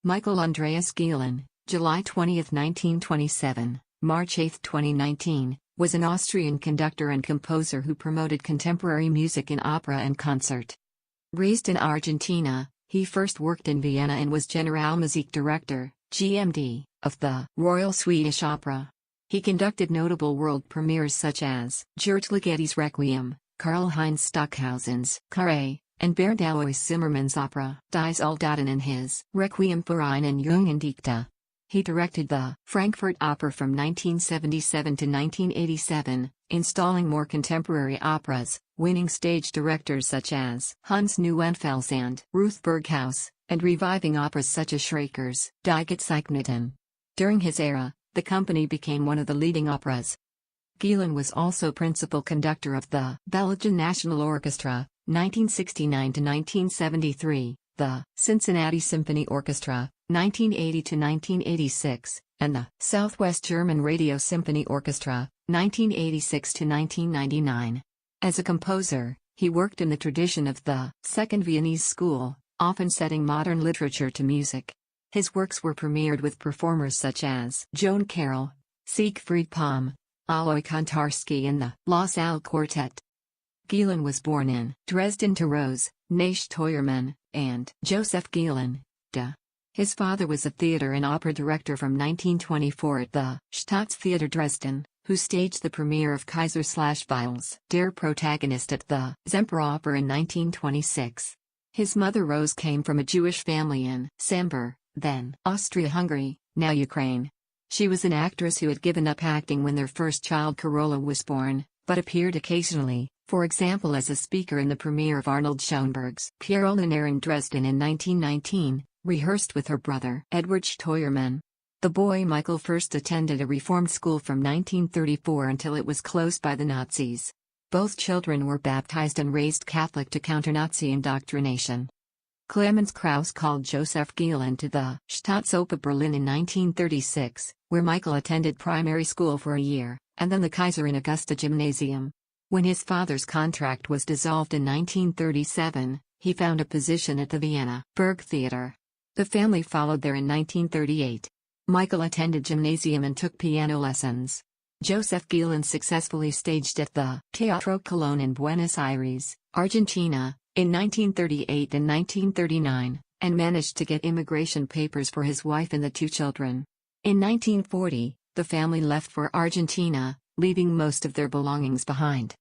Michael Andreas Gielen, July 20, 1927, March 8, 2019, was an Austrian conductor and composer who promoted contemporary music in opera and concert. Raised in Argentina, he first worked in Vienna and was Generalmusikdirektor, GMD, of the Royal Swedish Opera. He conducted notable world premieres such as György Ligeti's Requiem, Karlheinz Stockhausen's Carré, and Bernd Alois Zimmermann's opera Die Soldaten and his Requiem für einen jungen Dichter. He directed the Frankfurt Opera from 1977 to 1987, installing more contemporary operas, winning stage directors such as Hans Neuenfels and Ruth Berghaus, and reviving operas such as Schreker's Die Gezeichneten. During his era, the company became one of the leading operas. Gielen was also principal conductor of the Belgian National Orchestra, 1969 to 1973, the Cincinnati Symphony Orchestra, 1980 to 1986, and the Southwest German Radio Symphony Orchestra, 1986 to 1999. As a composer, he worked in the tradition of the Second Viennese School, often setting modern literature to music. His works were premiered with performers such as Joan Carroll, Siegfried Palm, Alois Kontarski and the La Salle Quartet. Gielen was born in Dresden to Rose, née Steuermann, and Joseph Gielen, de. His father was a theater and opera director from 1924 at the Staatstheater Dresden, who staged the premiere of Kaiser/Weil's Der Protagonist at the Semperoper in 1926. His mother Rose came from a Jewish family in Samber, then Austria-Hungary, now Ukraine. She was an actress who had given up acting when their first child Carola was born, but appeared occasionally, for example as a speaker in the premiere of Arnold Schoenberg's Pierre Olinaire in Dresden in 1919, rehearsed with her brother Edward Steuermann. The boy Michael first attended a reform school from 1934 until it was closed by the Nazis. Both children were baptized and raised Catholic to counter Nazi indoctrination. Clemens Krauss called Joseph Gielen to the Staatsoper Berlin in 1936, where Michael attended primary school for a year, and then the Kaiser in Augusta Gymnasium. When his father's contract was dissolved in 1937, he found a position at the Vienna Burgtheater. The family followed there in 1938. Michael attended gymnasium and took piano lessons. Joseph Gielen successfully staged at the Teatro Colón in Buenos Aires, Argentina, in 1938 and 1939, and managed to get immigration papers for his wife and the two children. In 1940, the family left for Argentina, leaving most of their belongings behind.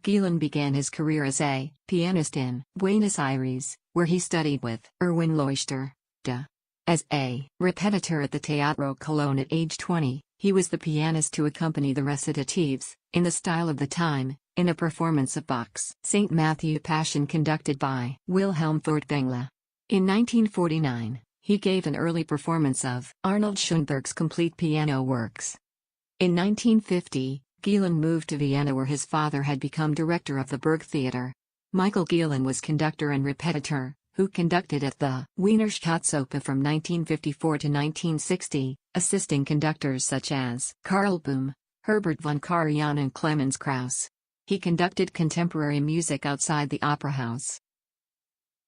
Gielen began his career as a pianist in Buenos Aires, where he studied with Erwin Leuchter. As a repetiteur at the Teatro Colón at age 20, he was the pianist to accompany the recitatives, in the style of the time, in a performance of Bach's St. Matthew Passion conducted by Wilhelm Furtwängler. In 1949, he gave an early performance of Arnold Schoenberg's complete piano works. In 1950, Gielen moved to Vienna where his father had become director of the Burgtheater. Michael Gielen was conductor and repetiteur, who conducted at the Wiener Staatsoper from 1954 to 1960, assisting conductors such as Karl Böhm, Herbert von Karajan and Clemens Krauss. He conducted contemporary music outside the opera house.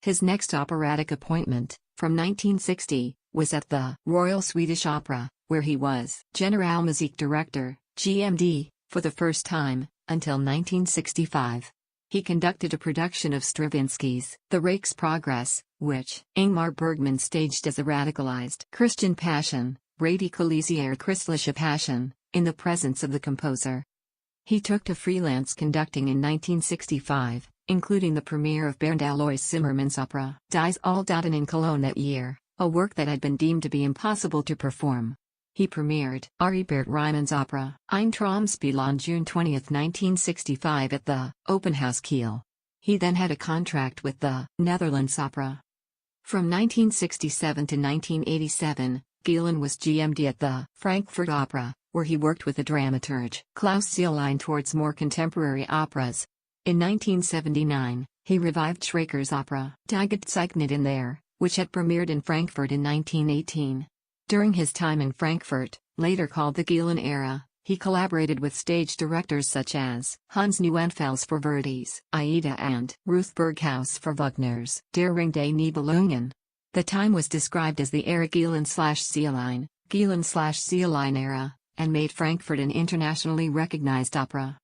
His next operatic appointment, from 1960, was at the Royal Swedish Opera, where he was Generalmusikdirektor, GMD, for the first time, until 1965. He conducted a production of Stravinsky's The Rake's Progress, which Ingmar Bergman staged as a radicalized Christian passion, Radikalisierter Christliche Passion, in the presence of the composer. He took to freelance conducting in 1965, including the premiere of Bernd Alois Zimmermann's opera Die Soldaten in Cologne that year, a work that had been deemed to be impossible to perform. He premiered Aribert Riemann's opera Ein Traumspiel on June 20, 1965 at the Open House Kiel. He then had a contract with the Netherlands Opera. From 1967 to 1987, Gielen was GMD at the Frankfurt Opera, where he worked with the dramaturge Klaus Zielein towards more contemporary operas. In 1979, he revived Schreker's opera Die Gezeichneten there, which had premiered in Frankfurt in 1918. During his time in Frankfurt, later called the Gielen era, he collaborated with stage directors such as Hans Neuenfels for Verdi's Aida and Ruth Berghaus for Wagner's Der Ring der Nibelungen. The time was described as the era Gielen/Zielein, Gielen/Zielein era, and made Frankfurt an internationally recognized opera.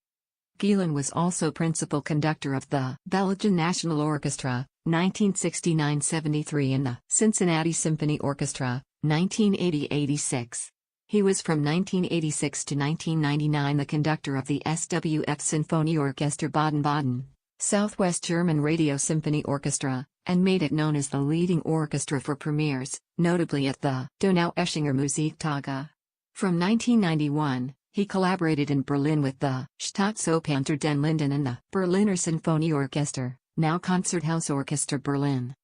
Gielen was also principal conductor of the Belgian National Orchestra, 1969-73 and the Cincinnati Symphony Orchestra, 1980-86. He was from 1986 to 1999 the conductor of the SWF Sinfonieorchester Baden-Baden, Southwest German Radio Symphony Orchestra, and made it known as the leading orchestra for premieres, notably at the Donaueschinger Musiktage. From 1991, he collaborated in Berlin with the Staatsoper den Linden and the Berliner Sinfonieorchester, now Konzerthausorchester Berlin.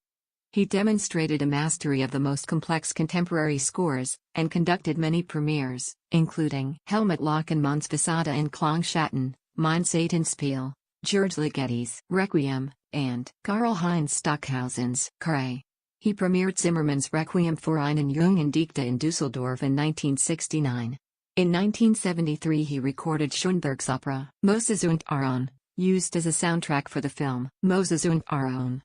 He demonstrated a mastery of the most complex contemporary scores, and conducted many premieres, including Helmut Lachenmann's Fassade and Klangschatten, Mein Satanspiel, George Ligeti's Requiem, and Karlheinz Stockhausen's Carré. He premiered Zimmermann's Requiem für einen jungen Dichter in Düsseldorf in 1969. In 1973 he recorded Schoenberg's opera, Moses und Aaron, used as a soundtrack for the film, Moses und Aaron.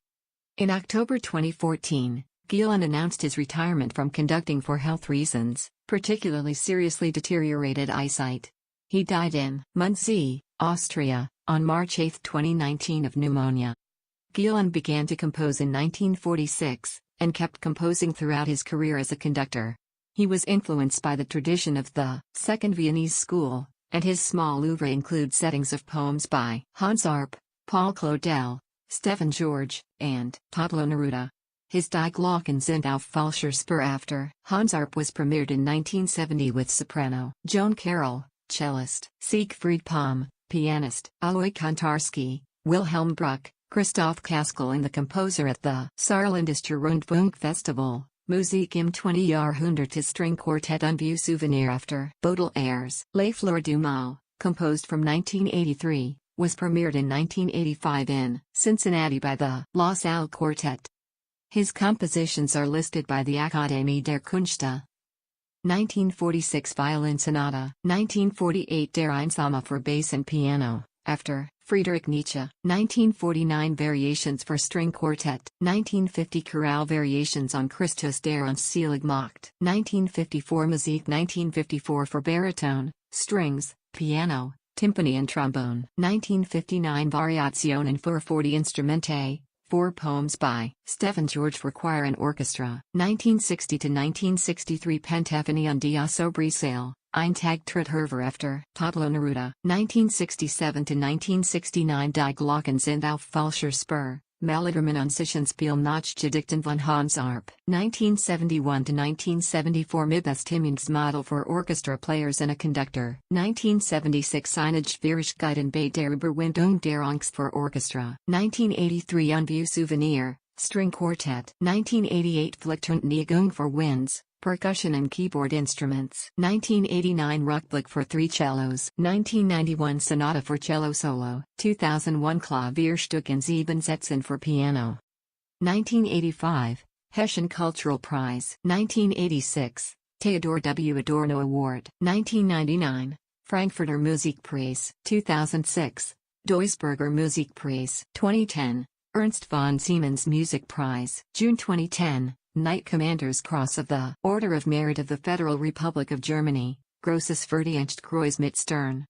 In October 2014, Gielen announced his retirement from conducting for health reasons, particularly seriously deteriorated eyesight. He died in Muncie, Austria, on March 8, 2019 of pneumonia. Gielen began to compose in 1946, and kept composing throughout his career as a conductor. He was influenced by the tradition of the Second Viennese School, and his small oeuvre includes settings of poems by Hans Arp, Paul Claudel, Stefan George, and Pablo Neruda. His Die Glocken sind auf falscher Spur after Hans Arp was premiered in 1970 with soprano Joan Carroll, cellist Siegfried Palm, pianist Alois Kontarski, Wilhelm Bruck, Christoph Kaskel and the composer at the Saarländischer Rundfunk Festival, Musik im 20. Jahrhundert String Quartet und View Souvenir after Baudelaire's Les Fleurs du Mal, composed from 1983, was premiered in 1985 in Cincinnati by the La Salle Quartet. His compositions are listed by the Akademie der Künste. 1946 Violin Sonata, 1948 Der Einsame for bass and piano, after Friedrich Nietzsche, 1949 Variations for string quartet, 1950 Chorale Variations on Christus der uns selig macht, 1954 Musik 1954 for baritone, strings, piano, timpani and trombone, 1959 Variationen für 40 Instrumente, 4 poems by Stefan George for choir and orchestra, 1960 to 1963 Pentathlon und die Oberseele, ein Tag tritt hervor after Pablo Neruda, 1967 to 1969 Die Glocken sind auf falscher Spur, Melodramen und Zwischenspiel nach Gedichten von Hans Arp, 1971 to 1974 Mibestimmungsmodell model for orchestra players and a conductor, 1976 Eine Schwierigkeiten bei der Überwindung der Angst for orchestra, 1983 Un Vieux Souvenir, string quartet, 1988 Flicht und Neigung for winds, percussion and keyboard instruments, 1989 Rückblick for 3 cellos, 1991 Sonata for cello solo, 2001 Klavierstück in 7 Sätzen for piano. 1985, Hessian Cultural Prize, 1986, Theodor W. Adorno Award, 1999, Frankfurter Musikpreis, 2006, Duisburger Musikpreis, 2010, Ernst von Siemens Music Prize, June 2010. Knight Commander's Cross of the Order of Merit of the Federal Republic of Germany, Großes Verdienstkreuz mit Stern.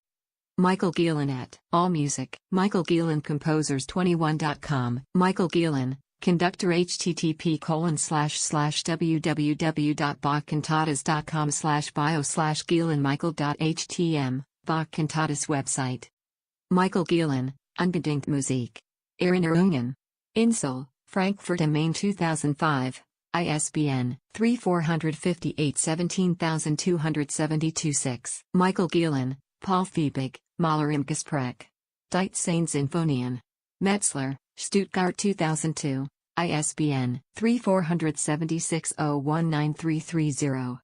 Michael Gielen at AllMusic, Michael Gielen Composers21.com, Michael Gielen, Conductor http://www.bachcantatas.com/bio/Gielen-Michael.htm, Bach Cantatas website. Michael Gielen, Unbedingt Musik. Erinnerungen. Insel, Frankfurt am Main 2005. ISBN 3458-17272-6. Michael Gielen, Paul Fiebig, Mahler im Gespräch. Die Zehn Sinfonien. Metzler, Stuttgart 2002. ISBN 3476019330.